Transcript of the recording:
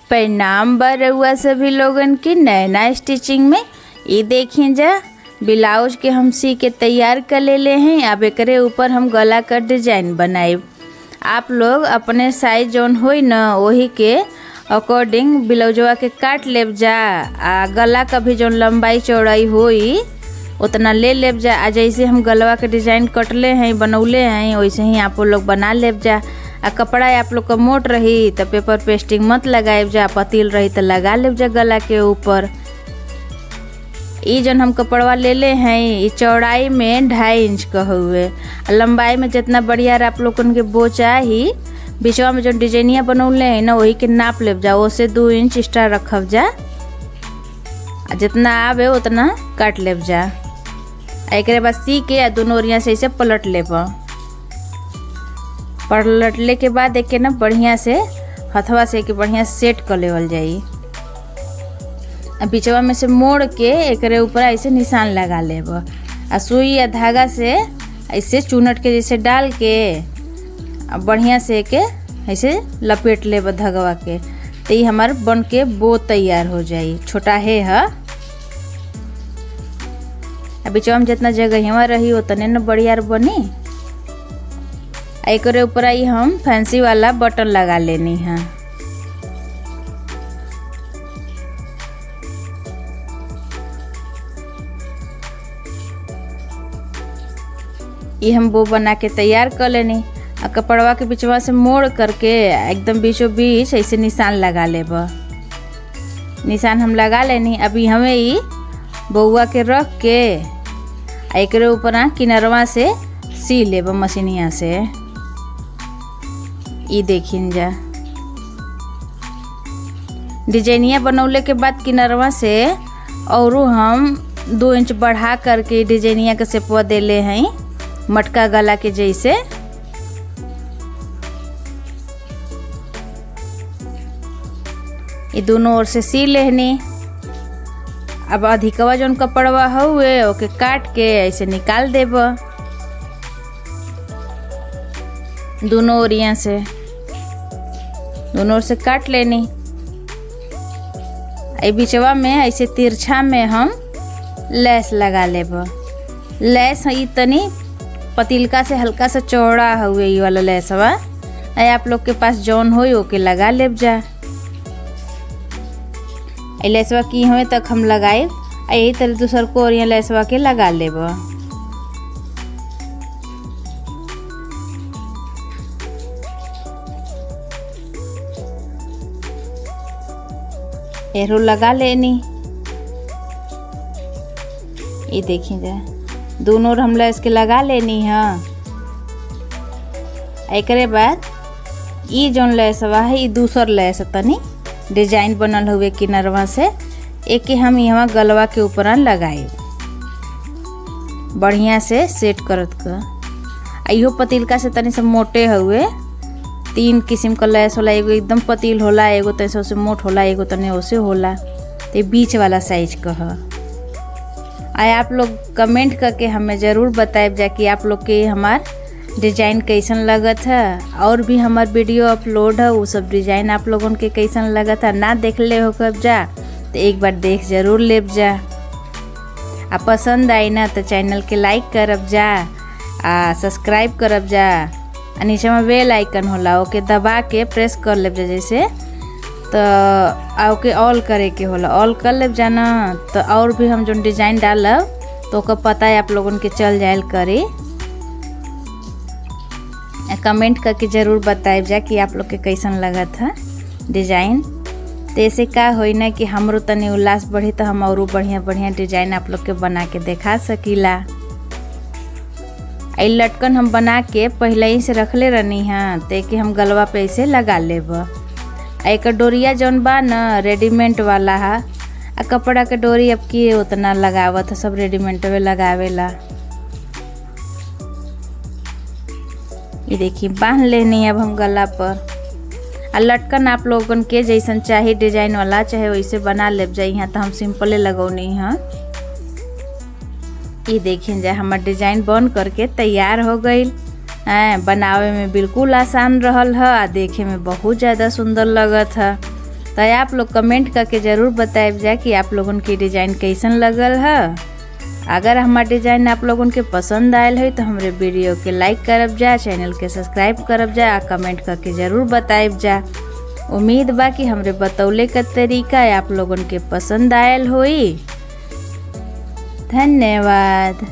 परिणाम बा रउआ सभी लोगन की नया स्टिचिंग में। ये देखिए जा ब्लाउज के हम सी के तैयार कर ले हैं। अब एकरे ऊपर हम गला का डिजाइन बनाए। आप लोग अपने साइज जौन होई न वही के अकॉर्डिंग ब्लाउजवा के काट लेब जा। आ गला का भी जौन लंबाई चौड़ाई होई उतना ले लेब जा। आ जैसे हम गलवा के डिजाइन कटले हैं बनौले हैं वैसे ही आप लोग बना लेब जा। आ कपड़ा आप लोग का मोट रही तो पेपर पेस्टिंग मत लगाएब जा, पतील रही तो लगा लेब जा गला के ऊपर। ये जन हम कपड़वा ले ले हैं ये चौड़ाई में 2.5 इंच का हुए, लंबाई में जितना बढ़िया आप लोग के बो चाही बीचवा में जो डिजाइनिया बनौले हैं ना वही के नाप लेब जा। उससे 2 इंच एक्स्ट्रा रखब जा, जितना आवे उतना काट लेब जा। एक बाद सी के दोनों ओरिया से इसे पलट लेब। पलटले के बाद एक ना बढ़िया से हथवा से के बढ़िया सेट कर लेवल जाई। बीचवा में से मोड़ के एकरे ऊपर ऐसे निशान लगा लेब। आ सुई या धागा से ऐसे चुनट के जैसे डाल के बढ़िया से के ऐसे लपेट लेब धागवा के, तो ये हमार बन के बो तैयार हो जाई। छोटा है बीचवा में जितना जगह हवा रही उतने न बढ़िया बनी। एकरे ऊपर आई हम फैंसी वाला बटन लगा लेनी है। ये हम वो बना के तैयार कर लेनी। आ कपड़वा के बीचवा से मोड़ करके एकदम बीचों बीच ऐसे निशान लगा लेब। निशान हम लगा लेनी। अभी हमें ये बउआ के रख के एकरे ऊपर किनरवा से सी लेब मशीनिया से। ये देखिन जा डिजाइनिया बनौले के बाद किनरवा से और हम 2 इंच बढ़ा करके डिजाइनिया के सेपवा देले हैं मटका गला के जैसे। ये दोनों ओर से सी लेनी। अब अधिकवा जौन कपड़वा हुए ओके काट के ऐसे निकाल देब दोनों ओरिया से। दोनों ओर से काट लेनी। ए बीचवा में ऐसे तिरछा में हम लेस लगा लेब। लेस ई तनी पतिलका से हल्का सा चौड़ा हुए ये वाला लेसवा। आप लोग के पास जौन हो ओके लगा लेब जा। लेसवा की हुए तक हम लगाए। यही तरह दूसर को और लेसवा के लगा लेब। एरो लगा लेनी। ये देखिए जा दोनों हम लेस के लगा लेनी है। एकरे बाद ये जौन लेसवा है ये दूसर लेस तनी डिजाइन बनल हुए किनरवा से एक हम यहाँ गलवा के ऊपर लगाए बढ़िया से सेट करत का। इहो पतिलका से तनी से मोटे हुए 3 किस्म का लेस होला। एगो एकदम पतील होला, एगो तैसे से मोट होला, एगो तने ओसे होला। तो बीच वाला साइज का है। आप लोग कमेंट करके हमें ज़रूर बताएब जा कि आप लोग के हमार डिजाइन कैसन लगत है। और भी हमार वीडियो अपलोड है वो सब डिजाइन आप लोगों के कैसन लगत है ना देख ले हो कब जा तो एक बार देख ज़रूर लेब जा। आ पसंद आई ना तो चैनल के लाइक करब जा, आ सब्सक्राइब करब जा। नीचे में बेल आइकन होला ओके दबा के प्रेस कर लेब जा जैसे, तो ओके ऑल करे के होला। ऑल कर लेब जाना तो और भी हम जो डिजाइन डालब तो ओका पता है आप लोगों के चल जाए करे। कमेंट करके ज़रूर बताएब जा कि आप लोग के कैसन लगत है डिजाइन। तो ऐसे का होई ना कि हमरो तनी उल्लास बढ़ी तो हम और बढ़िया बढ़िया डिजाइन आप लोग के बना के दिखा सकीला। आई लटकन हम बना के पहले ही से रखले रहनी है तो कि हम गलवा पे ऐसे लगा लेब। एक डोरिया जौन बा न रेडीमेड वाला है। आ कपड़ा के डोरी अब की उतना लगावत है, सब रेडीमेड में लगावेला। ये देखिए बांध लेनी अब हम गला पर। आ लटकन आप लोगन के जैसन चाहे डिजाइन वाला चाहे वैसे बना लेब जा। यहाँ तो हम सिंपले लगौनी है। ये देखिए जा हमार डिजाइन बन करके तैयार हो गई। बनावे में बिल्कुल आसान रहल है, आ देखे में बहुत ज़्यादा सुंदर लगत है। तो आप लोग कमेंट करके ज़रूर बताएब जा कि आप लोगन के डिज़ाइन कैसन लगल है। अगर हमार डिज़ाइन आप लोगन के पसंद आयल है तो हमारे वीडियो के लाइक करब जा, चैनल के सब्सक्राइब करब जा, आ कमेंट करके ज़रूर बताएब जा। उम्मीद बा कि हमरे बतौले का तरीका आप लोगन के पसंद आयल होई। धन्यवाद।